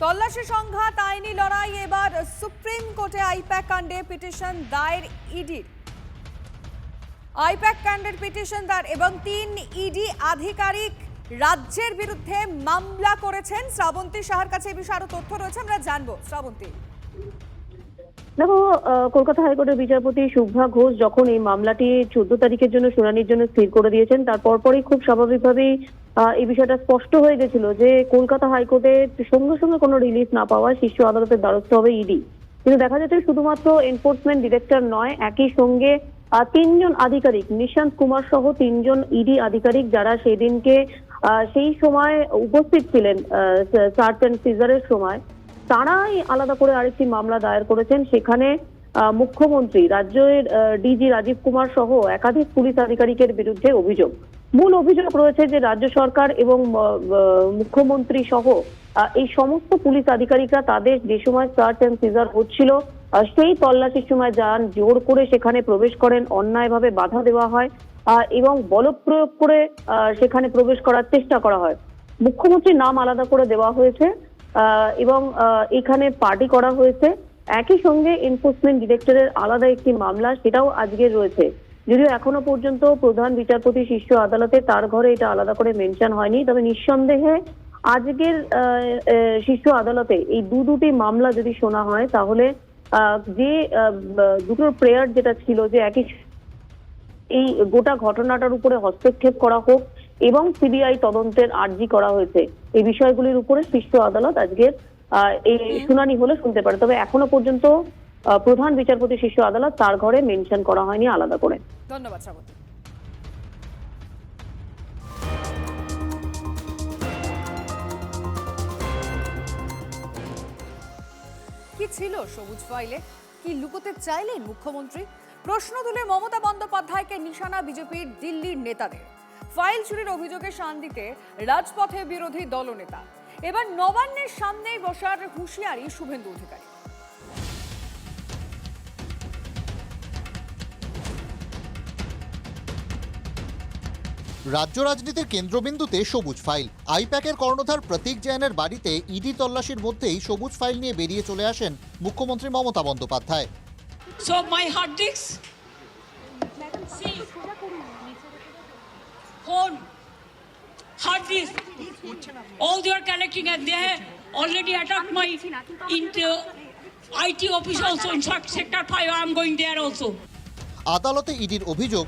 তল্লাশি সংঘাত, আইনি লড়াই, এবার সুপ্রিম কোর্টে আইপ্যাক কাণ্ডে পিটিশন দায়ের ইডির। আইপ্যাক কাণ্ডের পিটিশন দায়ের এবং 3 ইডি আধিকারিক রাজ্যের বিরুদ্ধে মামলা করেছেন। শ্রাবন্তী সাহার কাছে এই বিষয়ে আরো তথ্য রয়েছে, আমরা জানবো। শ্রাবন্তী, দেখো, কলকাতা হাইকোর্টের বিচারপতি শুভ্রা ঘোষ যখন এই মামলাটি 14 তারিখের জন্য শুনানির জন্য স্থির করে দিয়েছেন, তারপর পরই খুব স্বাভাবিকভাবেই এই বিষয়টা স্পষ্ট হয়ে গেছিল যে কলকাতা হাইকোর্টের সঙ্গে সঙ্গে কোনো রিলিফ না পাওয়া শীর্ষ আদালতের দ্বারস্থ হবে ইডি। কিন্তু দেখা যাচ্ছে শুধুমাত্র এনফোর্সমেন্ট ডিরেক্টর নয়, একই সঙ্গে 3 জন আধিকারিক, নিশান্ত কুমার সহ 3 জন ইডি আধিকারিক যারা সেদিনকে সেই সময় উপস্থিত ছিলেন সার্চ অ্যান্ড সিজারের সময়, তারাই আলাদা করে আরেকটি মামলা দায়ের করেছেন। সেখানে মুখ্যমন্ত্রী, রাজ্যের ডিজি রাজীব কুমার সহ একাধিক পুলিশ আধিকারিকের বিরুদ্ধে অভিযোগ। মূল অভিযোগ রয়েছে যে রাজ্য সরকার এবং মুখ্যমন্ত্রী সহ এই সমস্ত পুলিশ আধিকারিকরা তাদের যে সময় সার্চ অ্যান্ড সিজার হচ্ছিল সেই তল্লাশির সময় যান, জোর করে সেখানে প্রবেশ করেন, অন্যায়ভাবে বাধা দেওয়া হয় এবং বলপ্রয়োগ করে সেখানে প্রবেশ করার চেষ্টা করা হয়। মুখ্যমন্ত্রীর নাম আলাদা করে দেওয়া হয়েছে এবং এখানে পার্টি করা হয়েছে। একই সঙ্গে এনফোর্সমেন্ট ডিরেক্টরের আলাদা একটি মামলা, সেটাও আজকে রয়েছে। যদিও এখনো পর্যন্ত প্রধান বিচারপতি শীর্ষ আদালতে তার ঘরে এটা আলাদা করে মেনশন হয়নি, তবে নিঃসন্দেহে আজকের শীর্ষ আদালতে এই দুটি মামলা যদি শোনা হয়, তাহলে যে দুটোর প্রেয়ার যেটা ছিল যে এই গোটা ঘটনাটার উপরে হস্তক্ষেপ করা হোক এবং সিবিআই তদন্তের আর্জি করা হয়েছে, এই বিষয়গুলির উপরে শীর্ষ আদালত আজকের এই শুনানি হলে শুনতে পারে। তবে এখনো পর্যন্ত প্রধান বিচারপতি শীর্ষ আদালত তার ঘরে মেনশন করা হয়নি আলাদা করে। ধন্যবাদ শ্রাবন্তী। কি ছিল সবুজ ফাইলে? কি লুকোতে চাইলেন মুখ্যমন্ত্রী? প্রশ্ন তুলে মমতা বন্দ্যোপাধ্যায়কে নিশানা বিজেপির দিল্লির নেতাদের। ফাইল চুরির অভিযোগে শান দিতে রাজপথে বিরোধী দলনেতা। এবার নবান্নের সামনেই বসার হুঁশিয়ারি শুভেন্দু অধিকারী। রাজ্য রাজনীতির কেন্দ্রবিন্দুতে সবুজ ফাইল। আইপ্যাকের কর্ণধার প্রতীক জৈনের বাড়িতে ইডি তল্লাশির মধ্যেই সবুজ ফাইল নিয়ে বেরিয়ে চলে আসেন মুখ্যমন্ত্রী Mamata Bandyopadhyay. So my hard disks, phone, hard disk, all they are collecting and they have already attacked my IT office also. In fact, sector 5, I am going there also. আদালতে ইডির অভিযোগ,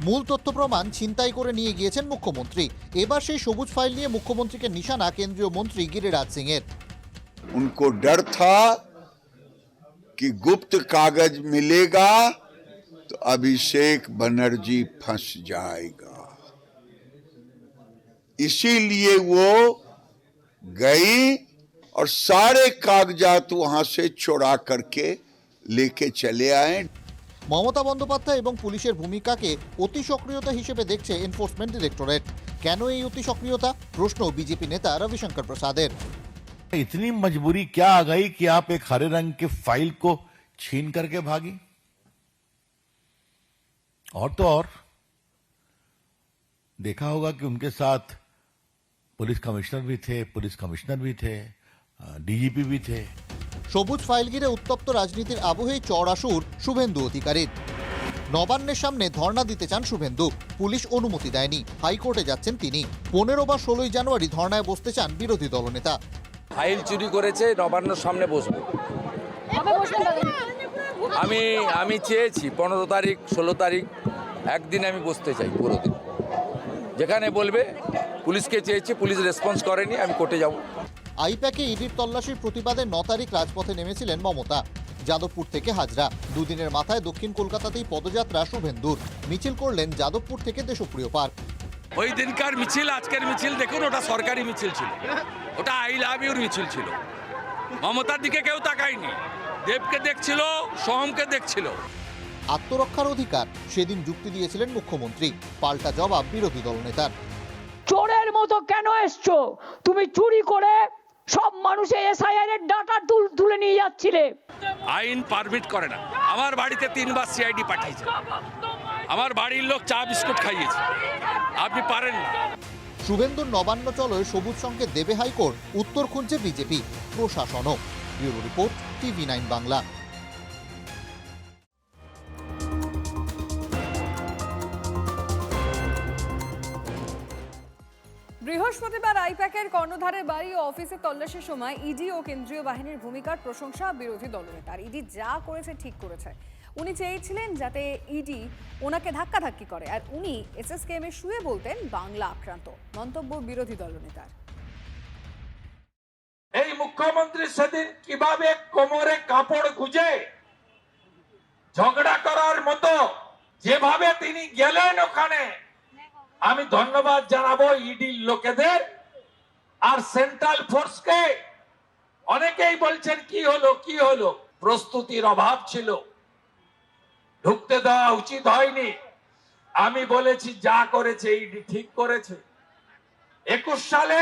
মূল তথ্য প্রমাণ ছিনতাই করে নিয়ে গিয়েছেন মুখ্যমন্ত্রী। এবার সেই সবুজ ফাইল নিয়ে মুখ্যমন্ত্রীকে নিশানা কেন্দ্রীয় মন্ত্রী গিরিরাজ সিং এর। उनको डर था कि गुप्त कागज मिलेगा तो अभिषेक बनर्जी फंस जाएगा, इसीलिए वो गई और सारे कागजात वहां से चुरा करके लेके चले आए। মমতা বন্দ্যোপাধ্যায় এবং পুলিশের ভূমিকাকে অতি সক্রিয়তা হিসেবে দেখছে এনফোর্সমেন্ট ডিরেক্টরেট। কেন এই অতি সক্রিয়তা? প্রশ্ন বিজেপি নেতা রবিশঙ্কর প্রসাদের। इतनी मजबूरी क्या आ गई कि आप एक हरे रंग के फाइल को छीन करके भागी? और तो और देखा होगा कि उनके साथ पुलिस कमिश्नर भी थे, पुलिस कमिश्नर भी थे, डीजीपी भी थे। সবুজ ফাইল ঘিরে উত্তপ্ত রাজনীতির আবহেই চড়া সুর শুভেন্দু অধিকারীর। নবান্নের সামনে ধর্ণা দিতে চান শুভেন্দু, পুলিশ অনুমতি দেয়নি, হাইকোর্টে যাচ্ছেন তিনি। 15 বা 16 জানুয়ারি ধর্ণায় বসতে চান বিরোধী দলনেতা। ফাইল চুরি করেছে, নবান্নর সামনে বসবো। আমি চেয়েছি 15 তারিখ 16 তারিখ একদিন আমি বসতে চাই, পুরো দিন। যেখানে বলবে, পুলিশকে চেয়েছি, পুলিশ রেসপন্স করেনি, আমি কোর্টে যাব। আইপ্যাকে ইডির তল্লাশির প্রতিবাদে 9 তারিখ রাজপথে নেমেছিলেন মমতা। যাদবপুর থেকে হাজরা, দুদিনের মাথায় দক্ষিণ কলকাতাতেই পদযাত্রা শুভেন্দুর। মিছিল করলেন যাদবপুর থেকে দেশপ্রিয় পার্ক। ওই দিনকার মিছিল, আজকের মিছিল দেখুন, ওটা সরকারি মিছিল ছিল, ওটা আই লাভ ইউর মিছিল ছিল। মমতার দিকে কেউ তাকায়নি, দেবকে দেখছিল, সোহমকে দেখছিল। আত্মরক্ষার অধিকার, সেদিন যুক্তি দিয়েছিলেন মুখ্যমন্ত্রী, পাল্টা জবাব বিরোধী দলনেতার। চোরের মতো কেন এসছো? তুমি চুরি করে সব মানুষের এসআইআর এর ডাটা তুলে নিয়ে যাচ্ছিলে। আইন পারমিট করে না। আমার বাড়িতে 3 বার সিআইডি পাঠিয়েছে, আমার বাড়ির লোক চা বিস্কুট খাইয়েছে, আপনি পারেন না। শুভেন্দুর নবান্ন চলয় সবুজ সংকেত দেবে হাইকোর্ট, উত্তর খুঁজছে বিজেপি প্রশাসনও। Bureau report, TV9 Bangla. বৃহস্পতিবার আইপ্যাকের কর্ণধারের বাড়ি ও অফিসে তল্লাশির সময় ইডি ও কেন্দ্রীয় বাহিনীর ভূমিকার প্রশংসা বিরোধী দলনেতার। ইডি যা করেছে ঠিক করেছে। উনি চেয়েছিলেন যাতে ইডি ওনাকে ধাক্কাধাক্কি করে, আর উনি এসএসকেএম এ শুয়ে বলতেন বাংলা আক্রান্ত। মন্তব্য বিরোধী দলনেতার। এই মুখ্যমন্ত্রী সেদিন কিভাবে কোমরে কাপড় গুজে ঝগড়া করার মতো যেভাবে তিনি গেলেন ওখানে, আমি ধন্যবাদ জানাবো ইডির লোকেদের আর সেন্ট্রাল ফোর্সকে। অনেকেই বলছেন কি হলো, প্রস্তুতির অভাব ছিল, ঢুকতে দেওয়া উচিত হয়নি। আমি বলেছি যা করেছে ইডি ঠিক করেছে। 21 সালে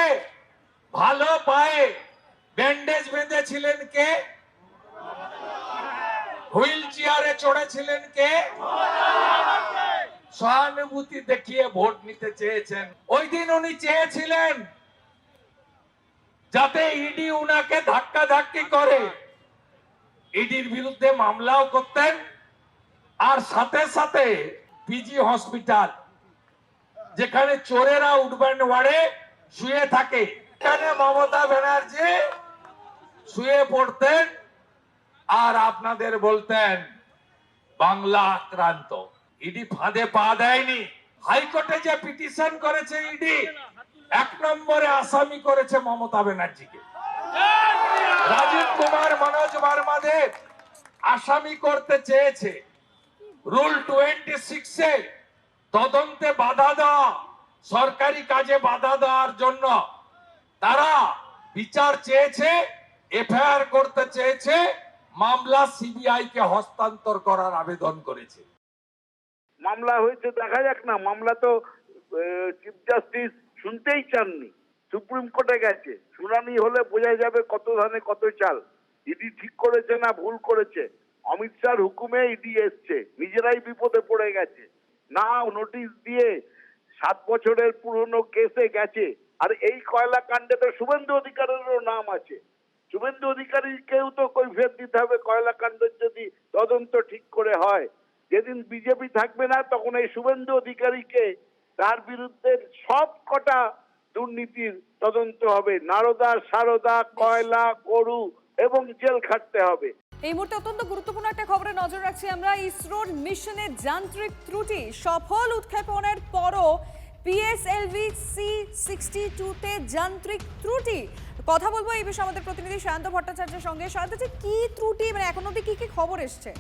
ভালো পায়ে ব্যান্ডেজ বেঁধেছিলেন কে? হুইল চেয়ারে চড়েছিলেন কে? সহানুভূতি দেখিয়ে ভোট নিতে চেয়েছেন। ওই দিন উনি চেয়েছিলেন যাতে ইডি উনাকে ধাক্কাধাক্কি করে, ইডির বিরুদ্ধে মামলাও করতেন। আর সাথে সাথে পিজি হসপিটাল, যেখানে চোরেরা উঠবেন ওয়ার্ডে শুয়ে থাকে, এখানে মমতা ব্যানার্জি শুয়ে পড়তেন আর আপনাদের বলতেন বাংলা আক্রান্ত। ইডি ফাঁদে পা দেয়নি। হাইকোর্টে যে পিটিশন করেছে ইডি, 1 নম্বরে আসামি করেছে মমতা ব্যানার্জিকে। রাজীব কুমার, মনোজ ভার্মাদের আসামি করতে চেয়েছে। রুল 26-এ তদন্তে বাধা দেওয়া, সরকারি কাজে বাধা দেওয়ার জন্য তারা বিচার চেয়েছে, এফআইআর করতে চেয়েছে, মামলা সিবিআই কে হস্তান্তর করার আবেদন করেছে। মামলা হয়েছে, দেখা যাক না। মামলা তো চিফ জাস্টিস শুনতেই চাননি, সুপ্রিম কোর্টে গেছে। শুনানি হলে বোঝা যাবে কত ধানে কত চাল। ইডি ঠিক করেছে না ভুল করেছে। অমিত শাহর হুকুমে ইডি এসছে, নিজেরাই বিপদে পড়ে গেছে। না নোটিশ দিয়ে 7 বছরের পুরনো কেসে গেছে। আর এই কয়লা কাণ্ডে তো শুভেন্দু অধিকারীরও নাম আছে। শুভেন্দু অধিকারীকেও তো কৈফিয়ত দিতে হবে কয়লা কাণ্ডের যদি তদন্ত ঠিক করে হয়। যেদিন বিজেপি থাকবে না তখন এই শুভেন্দু অধিকারীকে, তার বিরুদ্ধে সব কটা দুর্নীতির তদন্ত হবে, নারদা, সারদা, কয়লা, গরু এবং জেল খাটতে হবে। এই মুহূর্তে অত্যন্ত গুরুত্বপূর্ণ একটা খবরে নজর রাখছি আমরা। ইসরোর মিশনের যান্ত্রিক ত্রুটি, সফল উৎক্ষেপণের পরও পিএসএলভি C-62-তে যান্ত্রিক ত্রুটি। কথা বলবো এই বিষয়ে আমাদের প্রতিনিধি সায়ন্ত ভট্টাচার্যের সঙ্গে। সায়ন্ত, কি ত্রুটি, মানে এখন অবধি কি খবর এসছে?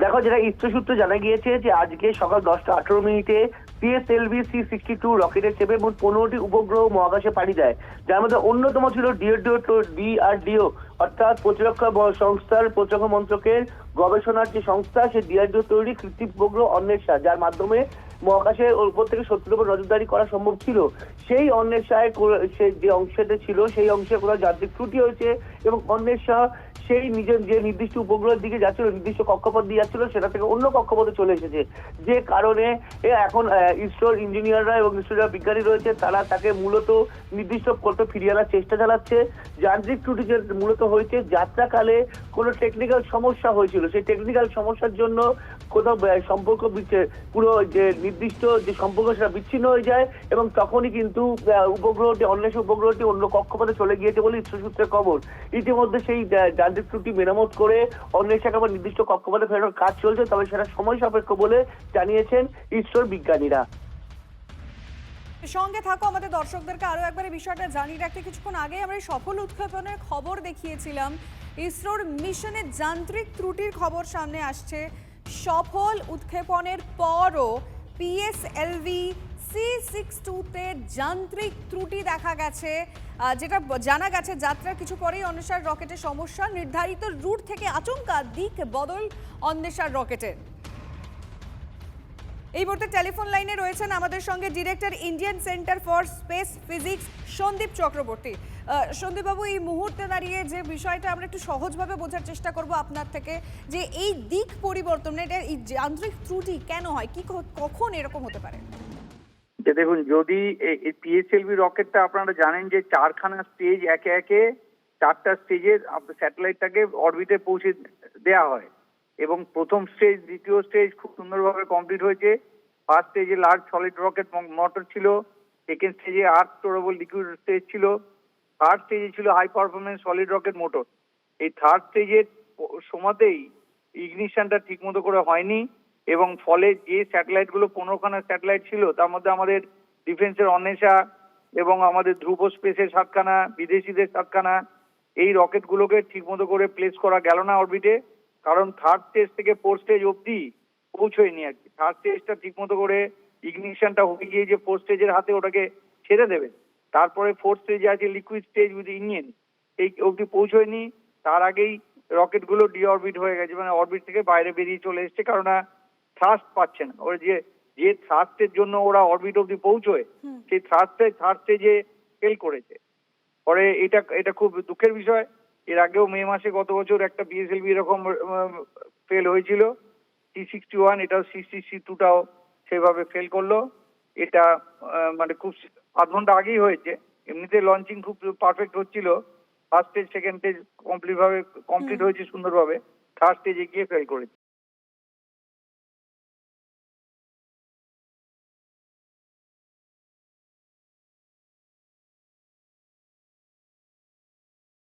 দেখো, যেটা ইসরো সূত্রে জানা গিয়েছে যে আজকে সকাল 10:18 পিএসএলভি C-62 রকেটের চেপে মোট 15টি উপগ্রহ মহাকাশে পাড়ি দেয়, যার মধ্যে অন্যতম ছিল DRDO অর্থাৎ প্রতিরক্ষা সংস্থার, প্রতিরক্ষা মন্ত্রকের গবেষণার যে সংস্থা, সে DRDO তৈরি কৃত্রিম উপগ্রহ অন্বেষা, যার মাধ্যমে মহাকাশের উপর থেকে শত্রুর উপর নজরদারি করা সম্ভব ছিল। সেই অন্বেষায় যে অংশটা ছিল, সেই অংশে কোথাও যান্ত্রিক ত্রুটি হয়েছে এবং অন্বেষা সেই নিজের যে নির্দিষ্ট উপগ্রহের দিকে যাচ্ছিল, নির্দিষ্ট কক্ষপথ দিয়ে যাচ্ছিল, সেটা থেকে অন্য কক্ষপথে চলে এসেছে। যে কারণে এখন ইসরোর ইঞ্জিনিয়াররা এবং ইসরোর যারা বিজ্ঞানী রয়েছে তারা তাকে মূলত নির্দিষ্ট করতে ফিরিয়ে আনার চেষ্টা চালাচ্ছে। যান্ত্রিক ত্রুটি যে মূলত হয়েছে যাত্রাকালে কোনো টেকনিক্যাল সমস্যা হয়েছিল, সেই টেকনিক্যাল সমস্যার জন্য কোথাও সম্পর্ক পুরো যে নির্দিষ্ট যে সম্পর্ক সেটা বিচ্ছিন্ন হয়ে যায় এবং তখনই কিন্তু উপগ্রহটি, অন্বেষা উপগ্রহটি অন্য কক্ষপথে চলে গিয়েছে বলে ইসরো সূত্রে খবর। ইতিমধ্যে সেই যান্ত্রিক ত্রুটি মেরামত করে অন্বেষাকে আবার নির্দিষ্ট কক্ষপথে ফেরানোর কাজ চলছে, তবে সেটা সময় সাপেক্ষ বলে জানিয়েছেন ইসরোর বিজ্ঞানীরা। সঙ্গে থাকো, আমাদের দর্শকদেরকে আরো একবার এই বিষয়টা জানিয়ে রাখতে। কিছুক্ষণ আগে আমরা সফল উৎক্ষেপণের খবর দেখিয়েছিলাম। ইসরোর মিশনের যান্ত্রিক ত্রুটির খবর সামনে আসছে। সফল উৎক্ষেপণের পরও পিএসএলভি C-62-তে যান্ত্রিক ত্রুটি দেখা গেছে। যেটা জানা গেছে, যাত্রার কিছু পরেই অন্বেষার রকেটের সমস্যা, নির্ধারিত রুট থেকে আচমকা দিক বদল অন্বেষার রকেটের। এই মুহূর্তে টেলিফোন লাইনে রয়েছেন আমাদের সঙ্গে director, Indian centre for space physics, Sandip Chakraborty. সন্দীপবাবু, এই মুহূর্তে দাঁড়িয়ে যে বিষয়টা আমরা একটু সহজভাবে বোঝার চেষ্টা করব আপনার থেকে, যে এই দিক পরিবর্তন, এটা এই যান্ত্রিক ত্রুটি কেন হয়, কি কখন এরকম হতে পারে? দেখুন, যদি পিএসএলভি রকেটটা আপনারা জানেন যে 4খানা স্টেজ একে একে 4টা স্টেজে স্যাটেলাইটটাকে অরবিটে পৌঁছে দেয়া হয় এবং প্রথম স্টেজ, দ্বিতীয় স্টেজ খুব সুন্দরভাবে কমপ্লিট হয়েছে। ফার্স্ট স্টেজে লার্জ সলিড রকেট মোটর ছিল, সেকেন্ড স্টেজে আর্থ স্টোরেবল লিকুইড স্টেজ ছিল, থার্ড স্টেজে ছিল high performance solid rocket motor. এই থার্ড স্টেজের সময়তেই ইগনিশনটা ঠিক মতো করে হয়নি এবং ফলে যে স্যাটেলাইটগুলো 15খানা স্যাটেলাইট ছিল তার মধ্যে আমাদের ডিফেন্সের অন্বেষা এবং আমাদের ধ্রুব স্পেসের 7খানা, বিদেশিদের 7খানা, এই রকেটগুলোকে ঠিক মতো করে প্লেস করা গেল না অরবিটে, কারণ থার্ড স্টেজ থেকে ফোর্থ স্টেজ অবধি পৌঁছয়নি আর কি। থার্ড স্টেজটা ঠিক মতো করে ইগনিশনটা হয়ে গিয়ে যে ফোর্থ স্টেজের হাতে ওটাকে ছেড়ে দেবে, তারপরে ফোর্থ স্টেজে আছে লিকুইড স্টেজ উইথ ইঞ্জিন, এই অবধি পৌঁছয়নি। তার আগেই রকেটগুলো ডিঅরবিট হয়ে গেছে, মানে অরবিট থেকে বাইরে বেরিয়ে চলে এসছে, কারণ থ্রাস্ট পাচ্ছে না। ওরা যে থ্রাস্টের জন্য ওরা অরবিট অবধি পৌঁছয়, সেই থার্ড স্টেজে ফেল করেছে। পরে এটা খুব দুঃখের বিষয়। এর আগেও মে মাসে গত বছর একটা পিএসএলভি এরকম ফেল হয়েছিল, C61, এটাও C2টাও সেভাবে ফেল করলো। এটা মানে খুব আধ ঘন্টা আগেই হয়েছে। এমনিতে লঞ্চিং খুব পারফেক্ট হচ্ছিল, first stage second stage complete হয়েছে সুন্দরভাবে, থার্ড স্টেজে গিয়ে ফেল করেছে।